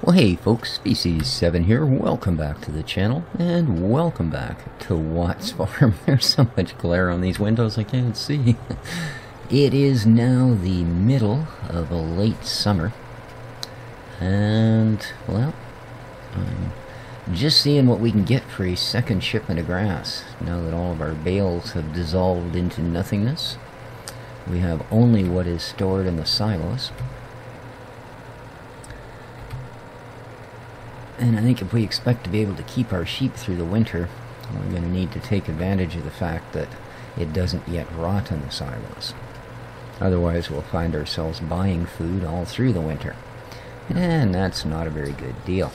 Well, hey folks, Species 7 here. Welcome back to the channel, and welcome back to Watt's Farm. There's so much glare on these windows I can't see. It is now the middle of a late summer, and, well, I'm just seeing what we can get for a second shipment of grass. Now that all of our bales have dissolved into nothingness, we have only what is stored in the silos. And I think if we expect to be able to keep our sheep through the winter, we're going to need to take advantage of the fact that it doesn't yet rot in the silos. Otherwise, we'll find ourselves buying food all through the winter. And that's not a very good deal.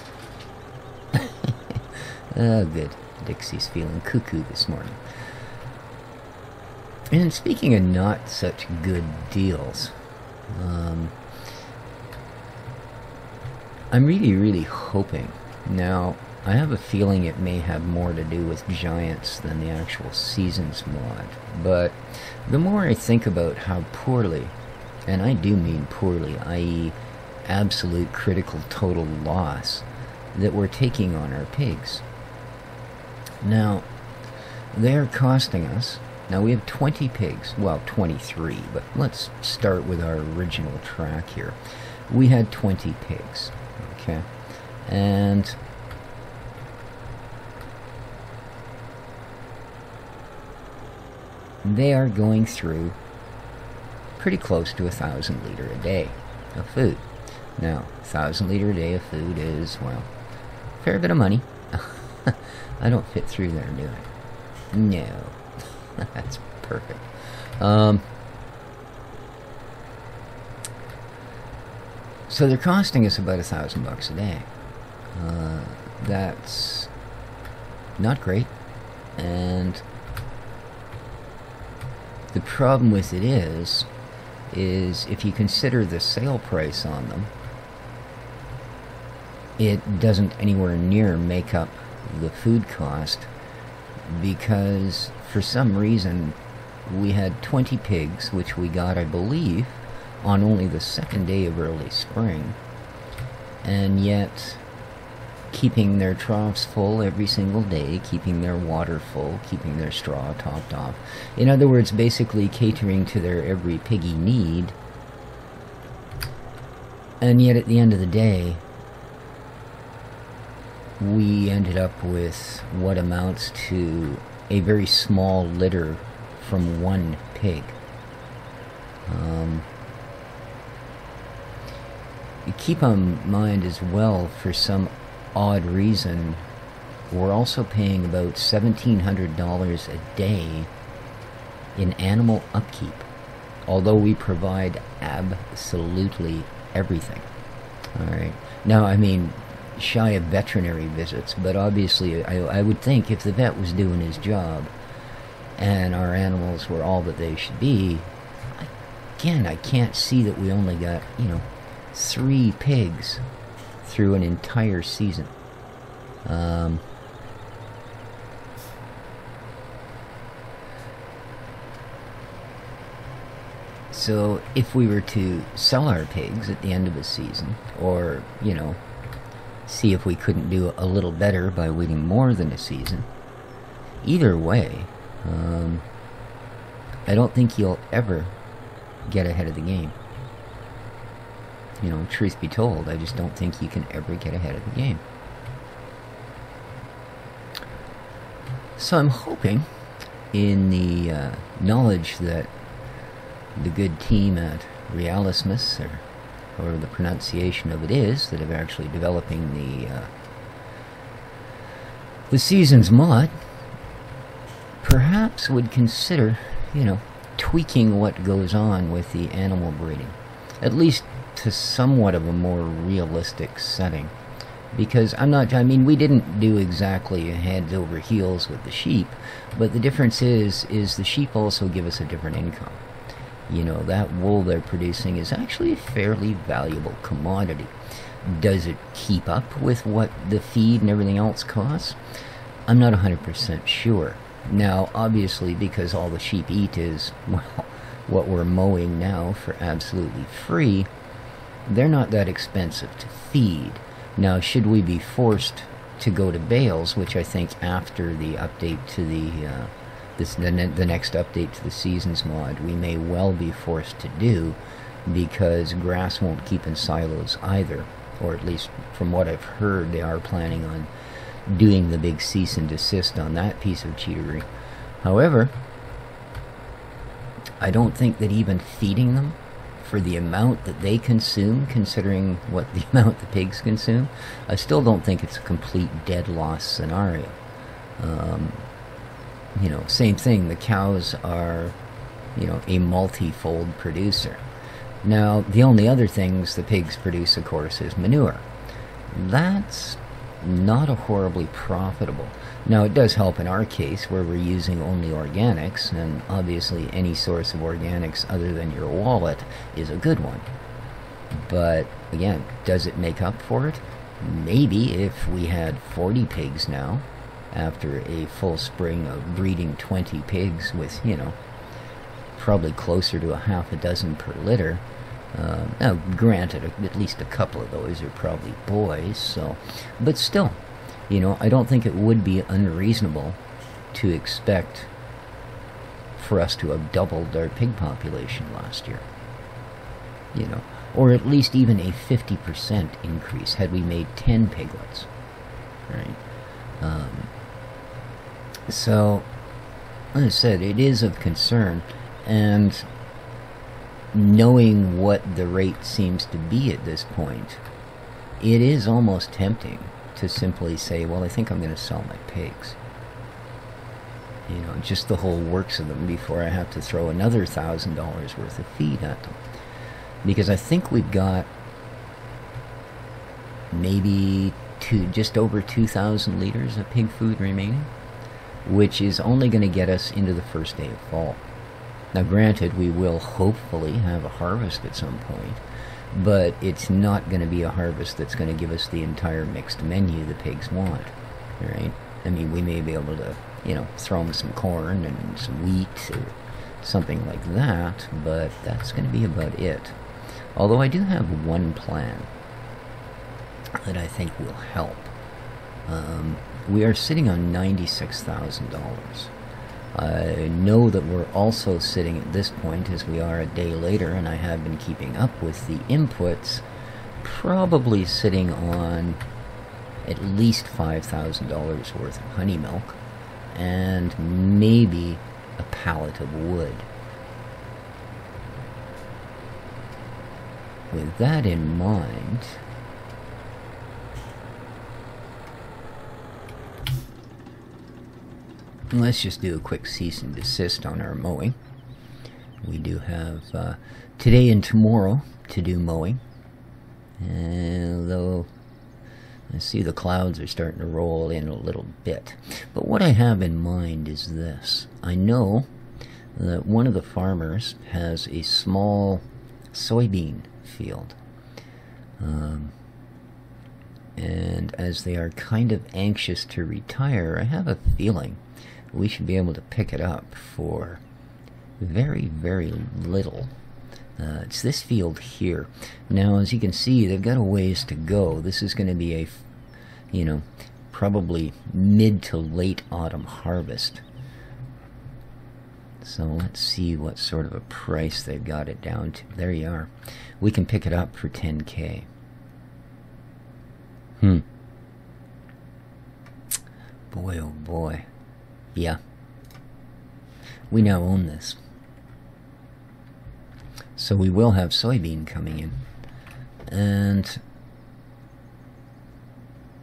Oh, good. Dixie's feeling cuckoo this morning. And speaking of not such good deals, I'm really hoping. Now, I have a feeling it may have more to do with Giants than the actual Seasons mod, but the more I think about how poorly, and I do mean poorly, i.e. absolute critical total loss, that we're taking on our pigs. Now, they're costing us, now we have 20 pigs, well 23, but let's start with our original track here. We had 20 pigs. Okay, and they are going through pretty close to 1,000 liters a day of food. Now, 1,000 liters a day of food is, well, a fair bit of money. I don't fit through there, do I? No. That's perfect. So they're costing us about $1,000 a day. That's not great, and the problem with it is if you consider the sale price on them, it doesn't anywhere near make up the food cost, because for some reason we had 20 pigs, which we got, I believe, on only the second day of early spring, and yet keeping their troughs full every single day, keeping their water full, keeping their straw topped off. In other words, basically catering to their every piggy need, and yet at the end of the day, we ended up with what amounts to a very small litter from one pig. You keep in mind as well, for some odd reason, we're also paying about $1,700 a day in animal upkeep, although we provide absolutely everything. Alright, now I mean, shy of veterinary visits, but obviously I would think if the vet was doing his job and our animals were all that they should be, again, I can't see that we only got, 3 pigs through an entire season. So if we were to sell our pigs at the end of the season, or, see if we couldn't do a little better by waiting more than a season, either way, I don't think you'll ever get ahead of the game. Truth be told, I just don't think you can ever get ahead of the game. So I'm hoping, in the knowledge that the good team at Realismus, or the pronunciation of it is, that are actually developing the Seasons mod, perhaps would consider, tweaking what goes on with the animal breeding, at least to somewhat of a more realistic setting. Because we didn't do exactly heads over heels with the sheep, but the difference is the sheep also give us a different income. That wool they're producing is actually a fairly valuable commodity. Does it keep up with what the feed and everything else costs? I'm not 100% sure. Now, obviously, because all the sheep eat is, well, what we're mowing now for absolutely free, they're not that expensive to feed. Now, should we be forced to go to bales, which I think after the update to the next update to the seasons mod, we may well be forced to do, because grass won't keep in silos either, or at least from what I've heard, they are planning on doing the big cease and desist on that piece of cheatery. However, I don't think that even feeding them for the amount that they consume, considering what the amount the pigs consume, I still don't think it's a complete dead loss scenario. You know, same thing, the cows are, you know, a multi-fold producer. Now, the only other things the pigs produce, of course, is manure. That's not a horribly profitable. Now, it does help in our case where we're using only organics, and obviously any source of organics other than your wallet is a good one. But again, does it make up for it? Maybe if we had 40 pigs now, after a full spring of breeding 20 pigs with, you know, probably closer to a half a dozen per litter. Now, granted, at least a couple of those are probably boys, so, but still, you know, I don't think it would be unreasonable to expect for us to have doubled our pig population last year, you know, or at least even a 50% increase had we made 10 piglets, right? So, like I said, it is of concern, and knowing what the rate seems to be at this point, it is almost tempting to simply say, well, I think I'm going to sell my pigs. You know, just the whole works of them before I have to throw another $1,000 worth of feed at them. Because I think we've got maybe just over 2,000 liters of pig food remaining, which is only going to get us into the first day of fall. Now, granted, we will hopefully have a harvest at some point, but it's not going to be a harvest that's going to give us the entire mixed menu the pigs want, right? I mean, we may be able to, you know, throw them some corn and some wheat or something like that, but that's going to be about it. Although I do have one plan that I think will help. We are sitting on $96,000. I know that we're also sitting at this point, as we are a day later, and I have been keeping up with the inputs, probably sitting on at least $5,000 worth of honey milk, and maybe a pallet of wood. With that in mind, let's just do a quick cease and desist on our mowing. We do have today and tomorrow to do mowing, although I see the clouds are starting to roll in a little bit. But what I have in mind is this. I know that one of the farmers has a small soybean field. And as they are kind of anxious to retire, I have a feeling we should be able to pick it up for very, very little. It's this field here. Now, as you can see, they've got a ways to go. This is going to be a, you know, probably mid to late autumn harvest. So let's see what sort of a price they've got it down to. There you are. We can pick it up for 10K. Boy, oh boy. Yeah. We now own this. So we will have soybean coming in. And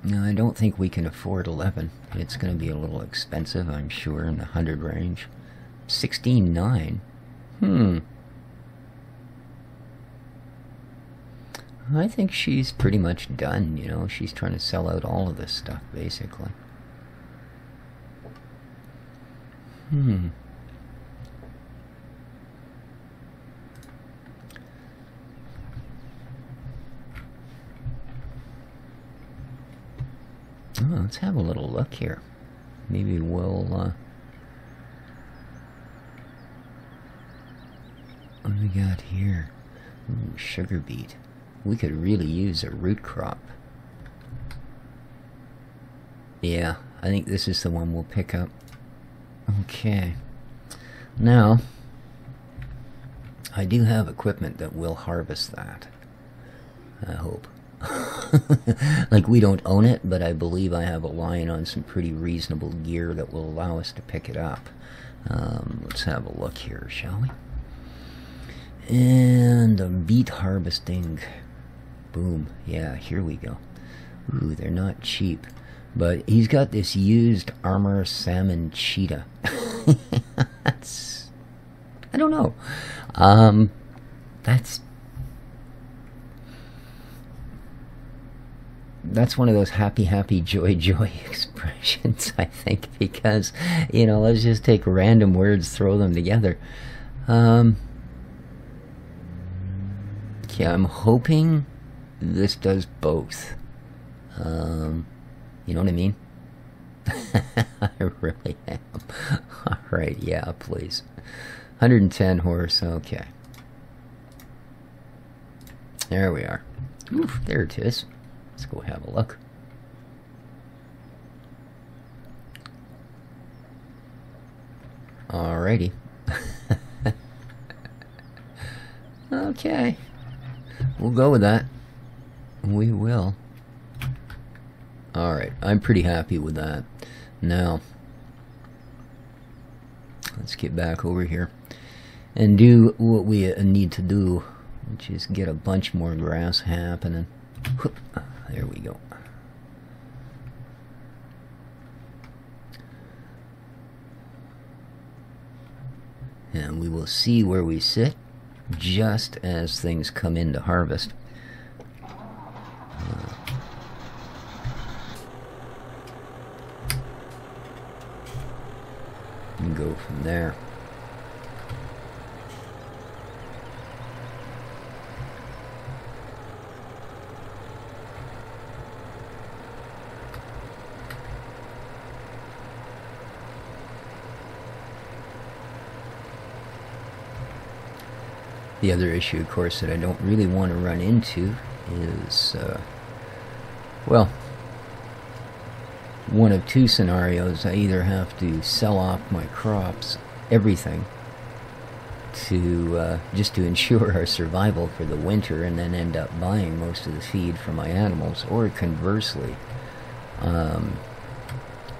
no, I don't think we can afford 11. It's going to be a little expensive, I'm sure, in the 100 range. 16.9. I think she's pretty much done, you know. She's trying to sell out all of this stuff, basically. Oh, let's have a little look here. Maybe we'll, what do we got here? Ooh, sugar beet. We could really use a root crop. Yeah, I think this is the one we'll pick up. Okay. Now, I do have equipment that will harvest that. I hope. Like, we don't own it, but I believe I have a line on some pretty reasonable gear that will allow us to pick it up. Let's have a look here, shall we? And a beet harvesting. Boom. Yeah, here we go. Ooh, they're not cheap. But he's got this used armor salmon cheetah. That's... I don't know. That's one of those happy, happy, joy, joy expressions, I think, because, you know, let's just take random words, throw them together. Yeah, I'm hoping this does both. You know what I mean? I really am. Alright, yeah, please. 110 horse, okay. There we are. Oof, there it is. Let's go have a look. Alrighty. Okay. We'll go with that. We will. Alright, I'm pretty happy with that. Now, let's get back over here and do what we need to do, which is get a bunch more grass happening. Whoop. There we go. And we will see where we sit just as things come into harvest. And go from there. The other issue, of course, that I don't really want to run into is, well, one of two scenarios. I either have to sell off my crops, everything, to just to ensure our survival for the winter, and then end up buying most of the feed for my animals, or conversely,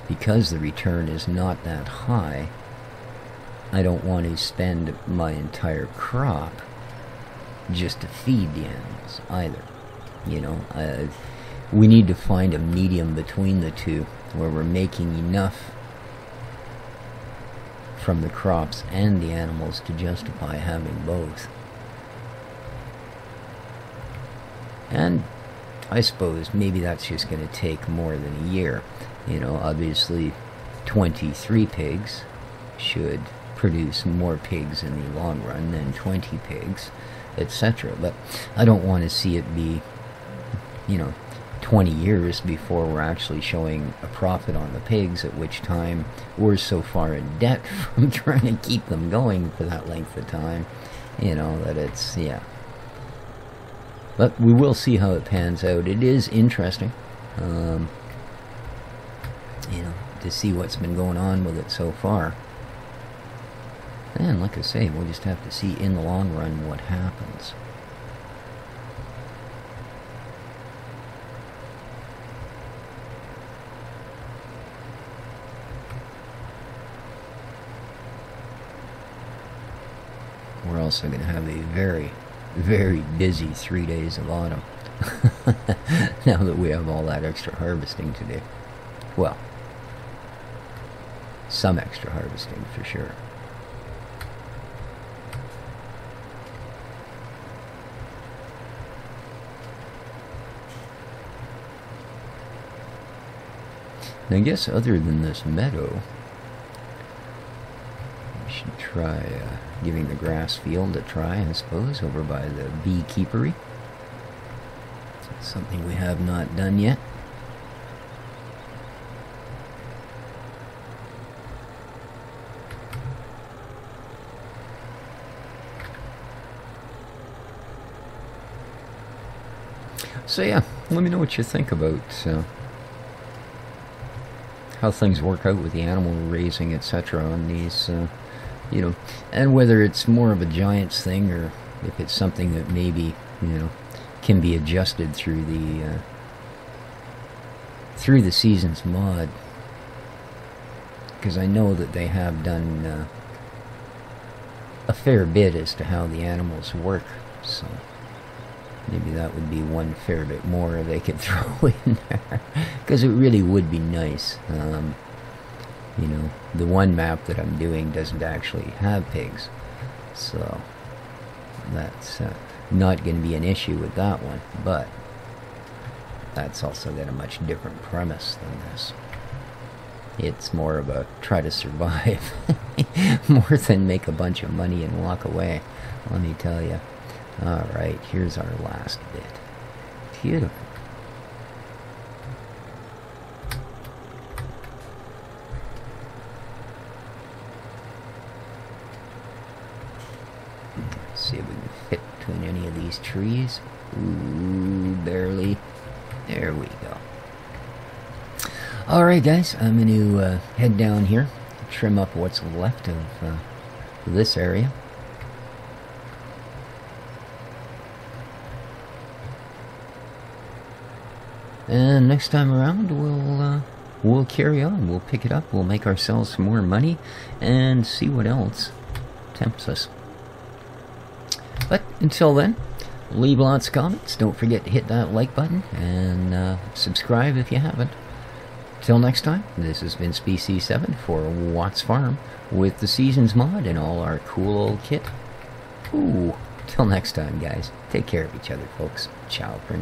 because the return is not that high, I don't want to spend my entire crop just to feed the animals either. You know, we need to find a medium between the two where we're making enough from the crops and the animals to justify having both. And I suppose maybe that's just going to take more than a year. You know, obviously 23 pigs should produce more pigs in the long run than 20 pigs, etc. But I don't want to see it be, you know, 20 years before we're actually showing a profit on the pigs, at which time we're so far in debt from trying to keep them going for that length of time, you know, that it's, yeah. But we will see how it pans out. It is interesting, you know, to see what's been going on with it so far. And like I say, we'll just have to see in the long run what happens. We're also going to have a very, very busy 3 days of autumn. Now that we have all that extra harvesting to do. Well, some extra harvesting for sure. And I guess other than this meadow, we should try giving the grass field a try, I suppose, over by the beekeepery. It's something we have not done yet. So yeah, let me know what you think about how things work out with the animal raising, etc. on these, you know, and whether it's more of a Giants thing or if it's something that maybe, you know, can be adjusted through the season's mod. Because I know that they have done a fair bit as to how the animals work, so maybe that would be one fair bit more they could throw in there, because it really would be nice. You know, the one map that I'm doing doesn't actually have pigs, so that's not going to be an issue with that one, but that's also got a much different premise than this. It's more of a try to survive more than make a bunch of money and walk away, let me tell you. Alright, here's our last bit. Beautiful. Let's see if we can fit between any of these trees. Ooh, barely. There we go. Alright guys, I'm going to head down here, trim up what's left of this area. And next time around, we'll carry on. We'll pick it up. We'll make ourselves some more money and see what else tempts us. But until then, leave lots of comments. Don't forget to hit that like button and subscribe if you haven't. Till next time, this has been Species7 for Watts Farm with the Seasons mod and all our cool old kit. Ooh, till next time, guys. Take care of each other, folks. Ciao for now.